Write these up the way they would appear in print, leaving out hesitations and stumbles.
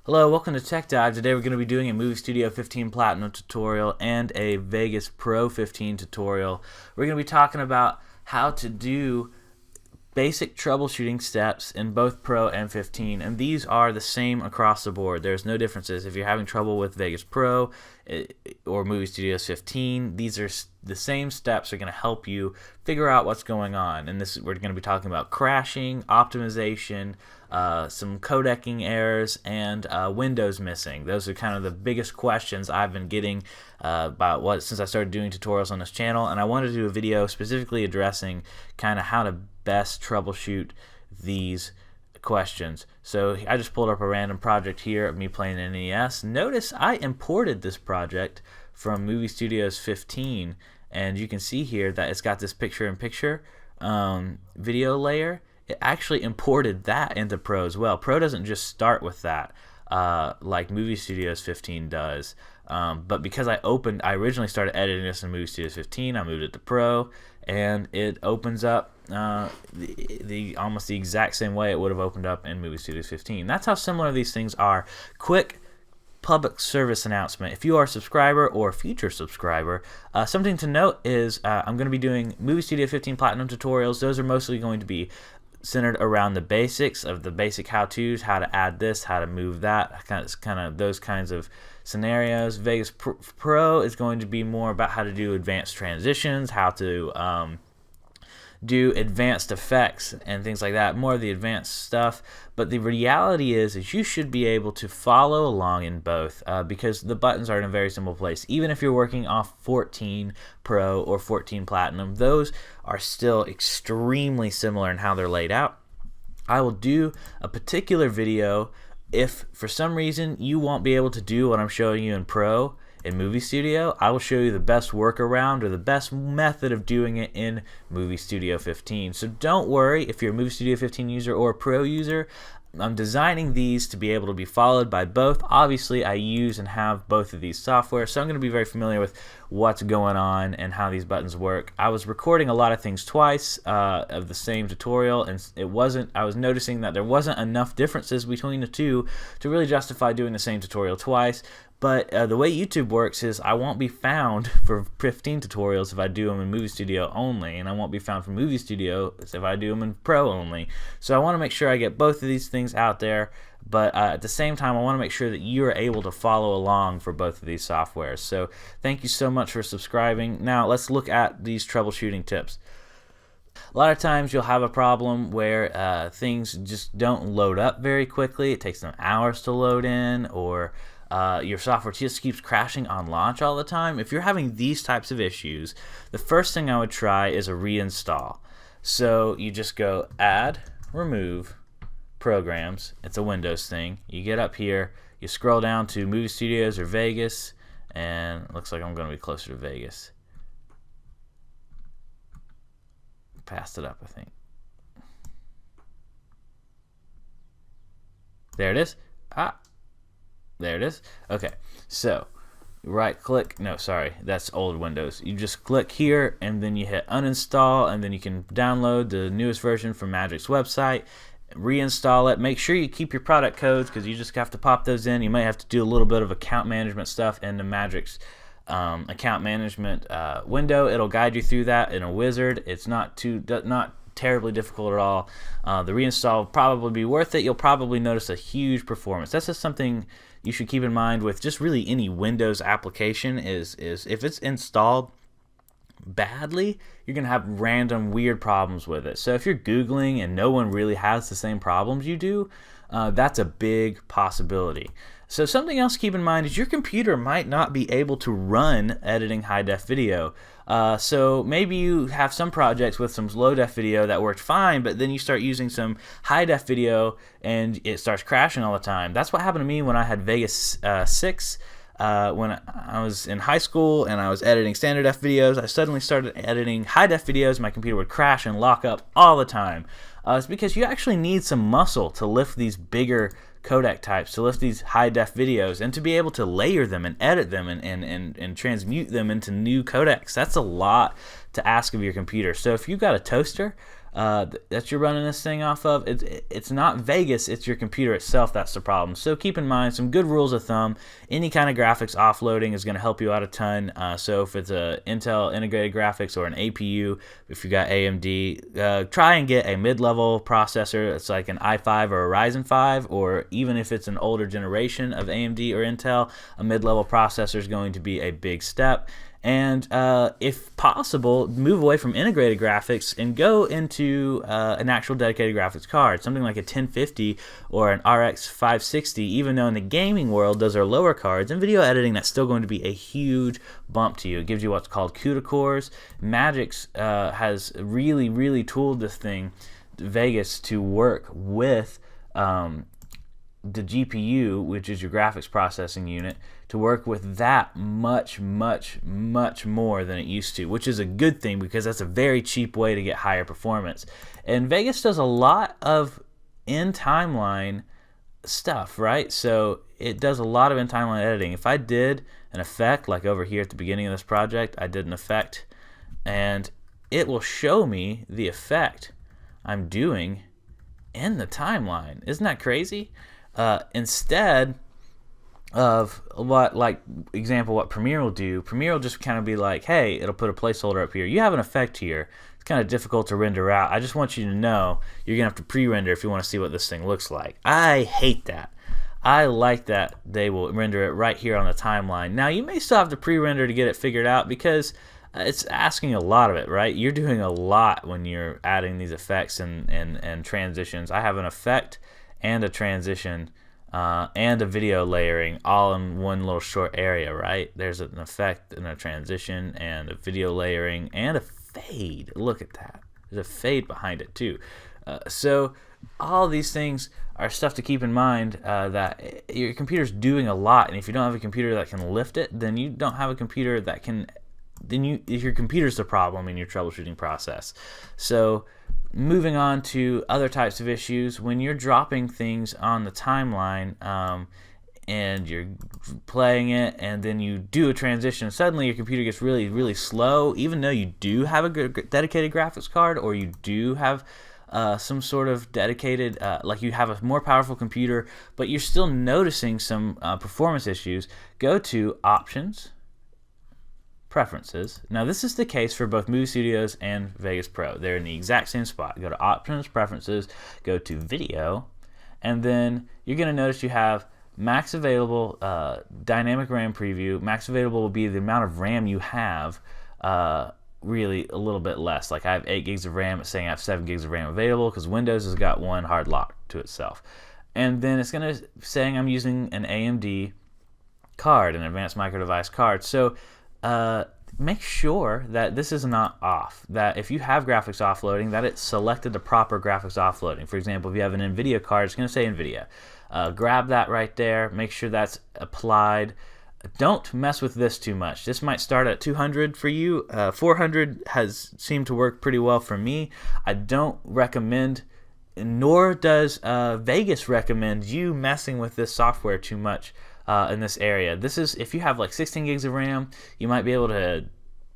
Hello, welcome to Techdive. Today we're going to be doing a Movie Studio 15 Platinum tutorial and a Vegas Pro 15 tutorial. We're going to be talking about how to do basic troubleshooting steps in both Pro and 15, and these are the same across the board. There's no differences. If you're having trouble with Vegas Pro or Movie Studio 15, these are the same steps are going to help you figure out what's going on. And we're going to be talking about crashing, optimization, some codecing errors, and windows missing. Those are kind of the biggest questions I've been getting since I started doing tutorials on this channel, and I wanted to do a video specifically addressing kind of how to best troubleshoot these questions. So I just pulled up a random project here of me playing NES. Notice I imported this project from Movie Studios 15, and you can see here that it's got this picture-in-picture video layer. It actually imported that into Pro as well. Pro doesn't just start with that like Movie Studios 15 does. But because I originally started editing this in Movie Studios 15, I moved it to Pro, and it opens up almost the exact same way it would have opened up in Movie Studios 15. That's how similar these things are. Quick public service announcement: if you are a subscriber or a future subscriber, something to note is I'm going to be doing Movie Studio 15 Platinum tutorials. Those are mostly going to be centered around the basics of the basic how-tos, how to add this, how to move that, kind of those kinds of scenarios. Vegas Pro is going to be more about how to do advanced transitions, how to do advanced effects and things like that, more of the advanced stuff. But the reality is you should be able to follow along in both because the buttons are in a very simple place. Even if you're working off 14 Pro or 14 Platinum, those are still extremely similar in how they're laid out. I will do a particular video if for some reason you won't be able to do what I'm showing you in Pro in Movie Studio. I will show you the best workaround or the best method of doing it in Movie Studio 15. So don't worry if you're a Movie Studio 15 user or a Pro user. I'm designing these to be able to be followed by both. Obviously, I use and have both of these software, so I'm going to be very familiar with what's going on and how these buttons work. I was recording a lot of things twice of the same tutorial, and I was noticing that there wasn't enough differences between the two to really justify doing the same tutorial twice. But the way YouTube works is I won't be found for 15 tutorials if I do them in Movie Studio only, and I won't be found for Movie Studio if I do them in Pro only. So I want to make sure I get both of these things out there, but at the same time I want to make sure that you are able to follow along for both of these softwares. So thank you so much for subscribing. Now let's look at these troubleshooting tips. A lot of times you'll have a problem where things just don't load up very quickly. It takes them hours to load in, or your software just keeps crashing on launch all the time. If you're having these types of issues, the first thing I would try is a reinstall. So you just go add, remove, programs. It's a Windows thing. You get up here, you scroll down to Movie Studios or Vegas, and it looks like I'm going to be closer to Vegas. Passed it up, I think. There it is. There it is. Okay, so right click. No, sorry, that's old Windows. You just click here and then you hit uninstall, and then you can download the newest version from Magic's website, reinstall it. Make sure you keep your product codes because you just have to pop those in. You might have to do a little bit of account management stuff in the Magic's account management window. It'll guide you through that in a wizard. It's not terribly difficult at all. The reinstall will probably be worth it. You'll probably notice a huge performance. That's just something you should keep in mind with just really any Windows application is if it's installed badly, you're going to have random weird problems with it. So if you're Googling and no one really has the same problems you do, that's a big possibility. So something else to keep in mind is your computer might not be able to run editing high-def video. So maybe you have some projects with some low-def video that worked fine, but then you start using some high-def video and it starts crashing all the time. That's what happened to me when I had Vegas 6. When I was in high school and I was editing standard def videos, I suddenly started editing high def videos. My computer would crash and lock up all the time. It's because you actually need some muscle to lift these bigger codec types, to lift these high def videos, and to be able to layer them and edit them and transmute them into new codecs. That's a lot to ask of your computer. So if you've got a toaster, that you're running this thing off of, it's not Vegas, it's your computer itself that's the problem. So keep in mind some good rules of thumb. Any kind of graphics offloading is going to help you out a ton. So if it's a Intel integrated graphics or an APU, if you got AMD, try and get a mid-level processor. It's like an i5 or a Ryzen 5, or even if it's an older generation of AMD or Intel, a mid-level processor is going to be a big step. And if possible, move away from integrated graphics and go into an actual dedicated graphics card, something like a 1050 or an RX 560. Even though in the gaming world those are lower cards, in video editing that's still going to be a huge bump to you. It gives you what's called CUDA cores. Magix has really tooled this thing, Vegas, to work with the GPU, which is your graphics processing unit, to work with that much more than it used to, which is a good thing because that's a very cheap way to get higher performance. And Vegas does a lot of in-timeline stuff, right? So it does a lot of in-timeline editing. If I did an effect, like over here at the beginning of this project, I did an effect, and it will show me the effect I'm doing in the timeline. Isn't that crazy? Instead of what Premiere will do, Premiere will just kind of be like, hey, it'll put a placeholder up here. You have an effect here. It's kind of difficult to render out. I just want you to know you're going to have to pre-render if you want to see what this thing looks like. I hate that. I like that they will render it right here on the timeline. Now, you may still have to pre-render to get it figured out because it's asking a lot of it, right? You're doing a lot when you're adding these effects and transitions. I have an effect and a transition and a video layering all in one little short area, right? There's an effect and a transition and a video layering and a fade. Look at that. There's a fade behind it too. So all these things are stuff to keep in mind, that your computer's doing a lot, and if you don't have a computer that can lift it, then you don't have a computer that can, your computer's the problem in your troubleshooting process. So moving on to other types of issues, when you're dropping things on the timeline and you're playing it and then you do a transition, suddenly your computer gets really slow, even though you do have a good dedicated graphics card, or you do have some sort of dedicated, like you have a more powerful computer, but you're still noticing some performance issues. Go to Options, Preferences. Now this is the case for both Movie Studios and Vegas Pro. They're in the exact same spot. Go to Options, Preferences, go to Video, and then you're going to notice you have max available dynamic RAM preview. Max available will be the amount of RAM you have, really a little bit less. Like I have 8 gigs of RAM, it's saying I have 7 gigs of RAM available because Windows has got one hard lock to itself. And then it's going to saying I'm using an AMD card, an advanced micro device card. So make sure that this is not off, that if you have graphics offloading, that it's selected the proper graphics offloading. For example, if you have an NVIDIA card, it's going to say NVIDIA. Grab that right there, make sure that's applied. Don't mess with this too much. This might start at 200 for you. 400 has seemed to work pretty well for me. I don't recommend, nor does Vegas recommend you messing with this software too much in this area. This is, if you have like 16 gigs of RAM, you might be able to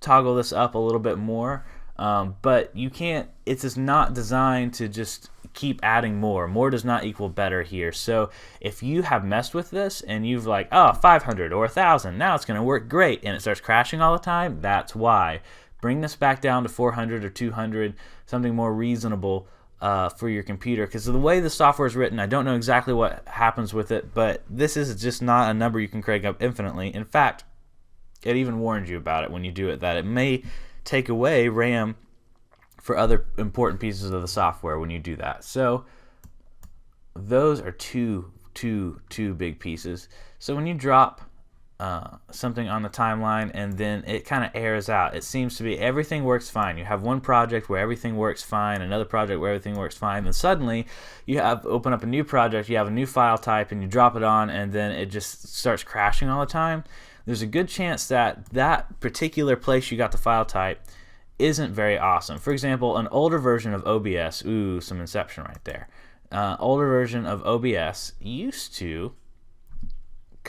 toggle this up a little bit more, but you can't. It is not designed to just keep adding more. More does not equal better here. So if you have messed with this and you've like, oh, 500 or 1,000, now it's going to work great, and it starts crashing all the time, that's why. Bring this back down to 400 or 200, something more reasonable for your computer, because of the way the software is written, I don't know exactly what happens with it, but this is just not a number you can crank up infinitely. In fact, it even warns you about it when you do it, that it may take away RAM for other important pieces of the software when you do that. So those are two big pieces. So when you drop something on the timeline and then it kind of airs out, it seems to be everything works fine. You have one project where everything works fine, another project where everything works fine, then suddenly you have open up a new project, you have a new file type, and you drop it on, and then it just starts crashing all the time. There's a good chance that that particular place you got the file type isn't very awesome. For example, an older version of OBS, ooh, some Inception right there. Older version of OBS used to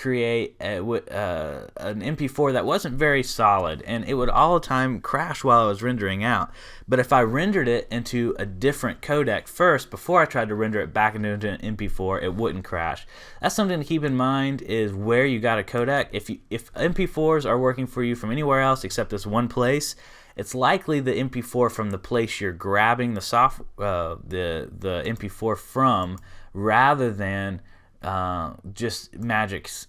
create an MP4 that wasn't very solid, and it would all the time crash while I was rendering out. But if I rendered it into a different codec first before I tried to render it back into an MP4, it wouldn't crash. That's something to keep in mind, is where you got a codec. If MP4s are working for you from anywhere else except this one place, it's likely the MP4 from the place you're grabbing the the MP4 from, rather than just Magic's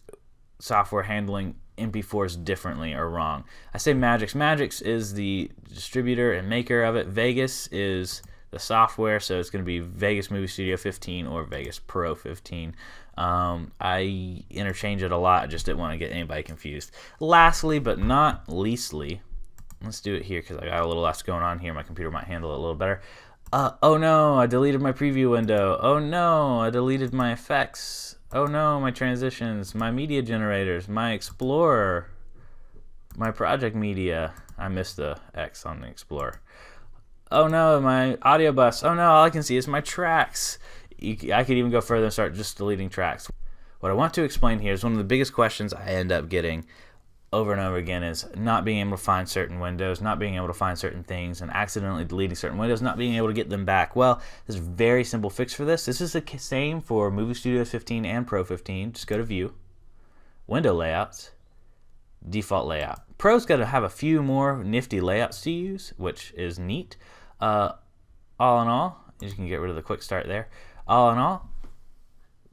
software handling MP4s differently or wrong. I say Magic's. Magic's is the distributor and maker of it. Vegas is the software, so it's going to be Vegas Movie Studio 15 or Vegas Pro 15. I interchange it a lot. I just didn't want to get anybody confused. Lastly, but not leastly, let's do it here because I got a little less going on here. My computer might handle it a little better. Oh no, I deleted my preview window. Oh no, I deleted my effects. Oh no, my transitions, my media generators, my Explorer, my project media. I missed the X on the Explorer. Oh no, my audio bus. Oh no, all I can see is my tracks. I could even go further and start just deleting tracks. What I want to explain here is one of the biggest questions I end up getting over and over again is not being able to find certain windows, not being able to find certain things, and accidentally deleting certain windows, not being able to get them back. Well, there's a very simple fix for this. This is the same for Movie Studio 15 and Pro 15. Just go to View, Window Layouts, Default Layout. Pro's got to have a few more nifty layouts to use, which is neat. All in all, you can get rid of the quick start there. All in all,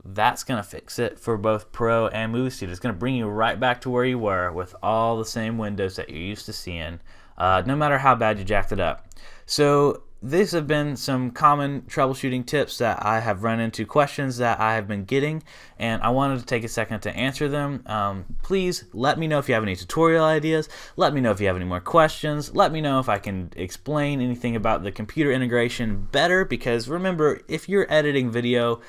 that's going to fix it for both Pro and Movie Studio. It's going to bring you right back to where you were with all the same windows that you're used to seeing, no matter how bad you jacked it up. So these have been some common troubleshooting tips that I have run into, questions that I have been getting, and I wanted to take a second to answer them. Please let me know if you have any tutorial ideas. Let me know if you have any more questions. Let me know if I can explain anything about the computer integration better, because remember, if you're editing video,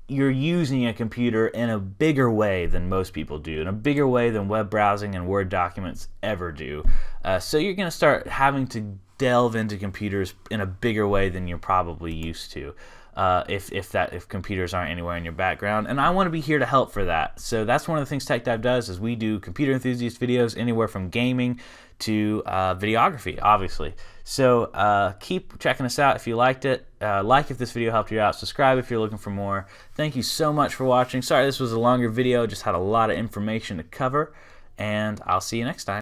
you're using a computer in a bigger way than most people do, in a bigger way than web browsing and Word documents ever do. So you're going to start having to delve into computers in a bigger way than you're probably used to, if computers aren't anywhere in your background. And I want to be here to help for that. So that's one of the things Techdive does, is we do computer enthusiast videos anywhere from gaming to videography, obviously. So keep checking us out if you liked it. Like if this video helped you out. Subscribe if you're looking for more. Thank you so much for watching. Sorry this was a longer video, just had a lot of information to cover, and I'll see you next time.